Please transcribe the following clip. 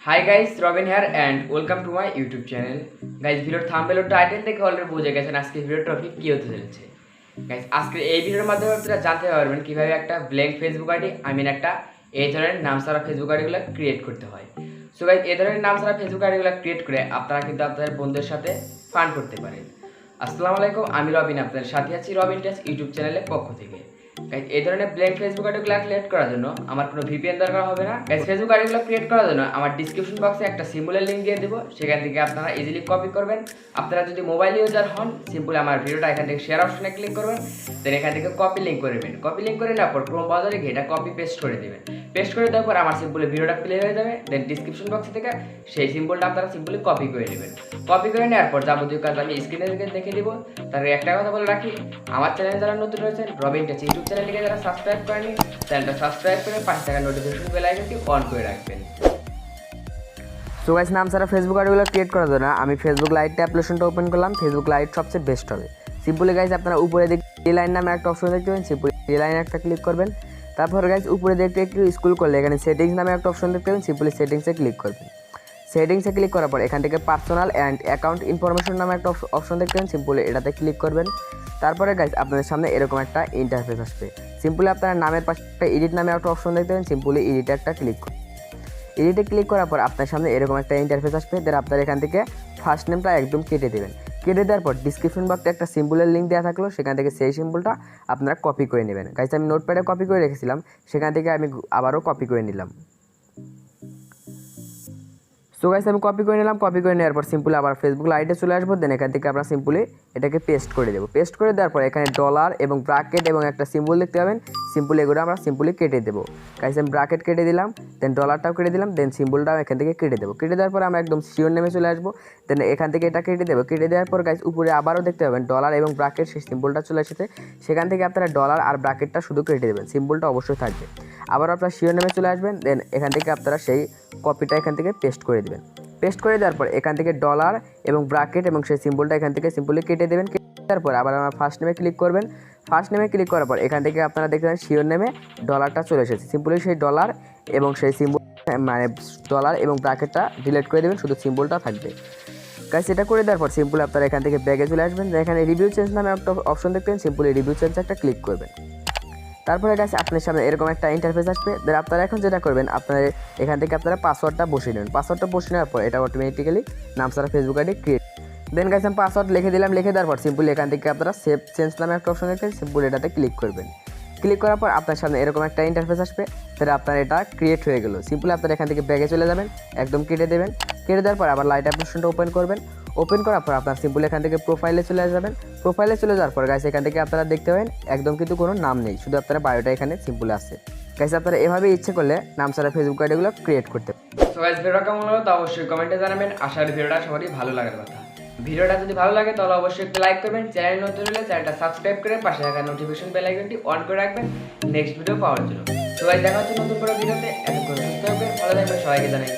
Hi guys, Robin here and welcome to my YouTube channel. Guys, ভিডিওর thumbnail ও title দেখে already বুঝে গেছেন আজকে ভিডিওর টপিক কি হতে চলেছে। গাইস, আজকে এই ভিডিওর মাধ্যমে আপনারা জানতে পারবেন কিভাবে একটা ব্ল্যাঙ্ক ফেসবুক আইডি একটা এই ধরনের নাম ছাড়া ফেসবুক আইডিগুলো ক্রিয়েট করতে হয়। সো গাইস, এই ধরনের নাম ছাড়া ফেসবুক আইডিগুলো ক্রিয়েট করে আপনারা কিন্তু আপনাদের বন্ধুদের সাথে ফান করতে পারেন। আসসালামু আলাইকুম, আমি রবিন, আপনাদের সাথে আছি রবিন টেস ইউটিউব চ্যানেলের পক্ষ থেকে। গাইস, এই ধরনের ব্ল্যাঙ্ক ফেসবুক আইডিগুলো ক্রিয়েট করার জন্য আমার কোনো ভিপিএন দরকার হবে না। গাইস, ফেসবুক আইডিগুলো ক্রিয়েট করার জন্য আমার ডিসক্রিপশন বক্সে একটা সিম্বলের লিংক দিয়ে দেবো, সেখান থেকে আপনারা ইজিলি কপি করবেন। আপনারা যদি মোবাইল ইউজার হন, সিম্পলি আমার ভিডিওটা এখান থেকে শেয়ার অপশনে ক্লিক করবেন, দেন এখান থেকে কপি লিঙ্ক করবেন। কপি লিঙ্ক করে নেওয়ার পর ক্রোম ব্রাউজারে গিয়ে এটা কপি পেস্ট করে দেবেন। পেস্ট করে দেওয়ার পর আমার সিম্পলি ভিডিওটা প্লে হয়ে যাবে। দেন ডিসক্রিপশন বক্স থেকে সেই সিম্বলটা আপনারা সিম্পলি কপি করে নেবেন। কপি করে নেওয়ার পর যাবতীয় কাজ আমি স্ক্রিনে দেখে দিব। তার একটা কথা বলে রাখি, আমার চ্যানেলে যারা নতুন রয়েছেন, রবিন টেস ইউটিউব চ্যানেলটিকে যারা সাবস্ক্রাইব করেনি, চ্যানেলটা সাবস্ক্রাইব করে পাশে থাকা নোটিফিকেশন বেল আইকনটি অন করে রাখবেন। সো গাইস, নাম ছাড়া ফেসবুক আইডিগুলো ক্রিয়েট করার জন্য আমি ফেসবুক লাইট অ্যাপ্লিকেশনটা ওপেন করলাম। ফেসবুক লাইট সবচেয়ে বেস্ট হবে। সিম্পলি গাইস, আপনারা উপরে দেখতে লাইন নামে একটা অপশন দেখতে পাবেন, সিম্পলি এই লাইনে একটা ক্লিক করবেন। তারপর গাইস, উপরে দেখতে একটু স্ক্রল করলে এখানে সেটিংস নামে একটা অপশন দেখতে পাবেন, সিম্পলি সেটিংসে ক্লিক করবেন। সেটিংসে ক্লিক করার পর এখান থেকে পার্সোনাল অ্যান্ড অ্যাকাউন্ট ইনফরমেশন নামে একটা অপশন দেখতে পাবেন, সিম্পলি এটাতে ক্লিক করবেন। তারপরে গাইস, আপনাদের সামনে এরকম একটা ইন্টারফেস আসবে। সিম্পলি আপনারা নামের পাশে একটা এডিট নামে একটা অপশন দেখতে পাবেন, সিম্পলি এডিটে একটা ক্লিক করুন। এডিটে ক্লিক করার পর আপনার সামনে এরকম একটা ইন্টারফেস আসবে। দেন আপনারা এখান থেকে ফার্স্ট নেমটা একদম কেটে দেবেন। কেটে দেওয়ার পর ডিসক্রিপশন বক্সে একটা সিম্বলের লিঙ্ক দেওয়া থাকলো, সেখান থেকে সেই সিম্বলটা আপনারা কপি করে নেবেন। গাইস, আমি নোটপ্যাডে কপি করে রেখেছিলাম, সেখান থেকে আমি আবারও কপি করে নিলাম। সো গাইস, আমি কপি করে নিলাম। কপি করে নেওয়ার পর সিম্পলি আবার ফেসবুক লাইটে চলে আসবো। দেন এখান থেকে আমরা সিম্পলি এটাকে পেস্ট করে দেবো। পেস্ট করে দেওয়ার পর এখানে ডলার এবং ব্র্যাকেট এবং একটা সিম্বল দেখতে পাবেন, সিম্পলি এগুলো আমরা সিম্পলি কেটে দেবো। গাইস, আমি ব্র্যাকেট কেটে দিলাম, দেন ডলারটাও কেটে দিলাম, দেন সিম্বলটাও এখান থেকে কেটে দেবো। কেটে দেওয়ার পর আমরা একদম শিওর নেমে চলে আসবো। দেন এখান থেকে এটা কেটে দেবো। কেটে দেওয়ার পর গাইস, উপরে আবারও দেখতে পাবেন ডলার এবং ব্র্যাকেট, সেই সিম্বলটা চলে এসেছে। সেখান থেকে আপনারা ডলার আর ব্র্যাকেটটা শুধু কেটে দেবেন, সিম্বলটা অবশ্যই থাকবে। আবার আপনারা শিওর নেমে চলে আসবেন। দেন এখান থেকে আপনারা সেই কপিটা এখান থেকে পেস্ট করে দেবেন। পেস্ট করে দেওয়ার পর এখান থেকে ডলার এবং ব্র্যাকেট এবং সেই সিম্বলটা এখান থেকে সিম্পলি কেটে দেবেন। কেটে দেওয়ার পর আবার আমার ফার্স্ট নেমে ক্লিক করবেন। ফার্স্ট নেমে ক্লিক করার পর এখান থেকে আপনারা দেখবেন শিওর নেমে ডলারটা চলে এসেছে। সিম্পলি সেই ডলার এবং সেই সিম্বল ডলার এবং ব্র্যাকেটটা ডিলিট করে দেবেন, শুধু সিম্বলটা থাকবে। গাইস, এটা করে দেওয়ার পর সিম্পলি আপনারা এখান থেকে ব্যাগে চলে আসবেন। এখানে রিভিউ চেঞ্জ নামে একটা অপশন দেখবেন, সিম্পলি রিভিউ চেঞ্জ একটা ক্লিক করবেন। তারপরে গাইস, আপনার সামনে এরকম একটা ইন্টারফেস আসবে। দেন আপনারা এখন যেটা করবেন, আপনারা এখান থেকে আপনারা পাসওয়ার্ডটা বসিয়ে নেবেন। পাসওয়ার্ডটা বসিয়ে নেওয়ার পর এটা অটোমেটিক্যালি নাম ছাড়া ফেসবুক আইডি ক্রিয়েট। দেন গাইস, আমি পাসওয়ার্ড লিখে দিলাম। লিখে দেওয়ার পর সিম্পলি এখান থেকে আপনারা সেভ চেঞ্জ নামে একটা অপশন দেখবেন, সিম্পলি এটাতে ক্লিক করবেন। ক্লিক করার পর আপনার সামনে এরকম একটা ইন্টারফেস আসবে। তাহলে আপনার এটা ক্রিয়েট হয়ে গেল। সিম্পলি আপনারা এখান থেকে ব্যাগে চলে যাবেন, একদম কেটে দেবেন। কেটে দেওয়ার পর আবার লাইট অ্যাপ্লিকেশনটা ওপেন করবেন। ওপেন করার পর আপনার সিম্পলি এখান থেকে প্রোফাইলে চলে যাবেন। প্রোফাইলে চলে যাওয়ার পর গাইস, এখান থেকে আপনারা দেখতে পাবেন একদম কিন্তু কোনো নাম নেই, শুধু আপনারা বায়োটা এখানে সিম্পল আছে। গাইস, আপনারা এভাবে ইচ্ছে করলে নাম ছাড়া ফেসবুক আইডিগুলো ক্রিয়েট করতে পারেন। সো গাইস, ভিডিওটা কেমন হলো তা অবশ্যই কমেন্টে জানাবেন। আশা করি ভিডিওটা সবারই ভালো লাগার কথা। ভিডিওটা যদি ভালো লাগে তাহলে অবশ্যই একটু লাইক করবেন। চ্যানেল নতুন হলে চ্যানেলটা সাবস্ক্রাইব করে পাশে থাকা নোটিফিকেশন বেল আইকনটি অন করে রাখবেন নেক্সট ভিডিও পাওয়ার জন্য। সবাই দেখা হচ্ছে নতুন কোনো ভিডিওতে। এতক্ষণ সুস্থ থাকবেন, ভালো থাকবেন, সবাইকে জানাই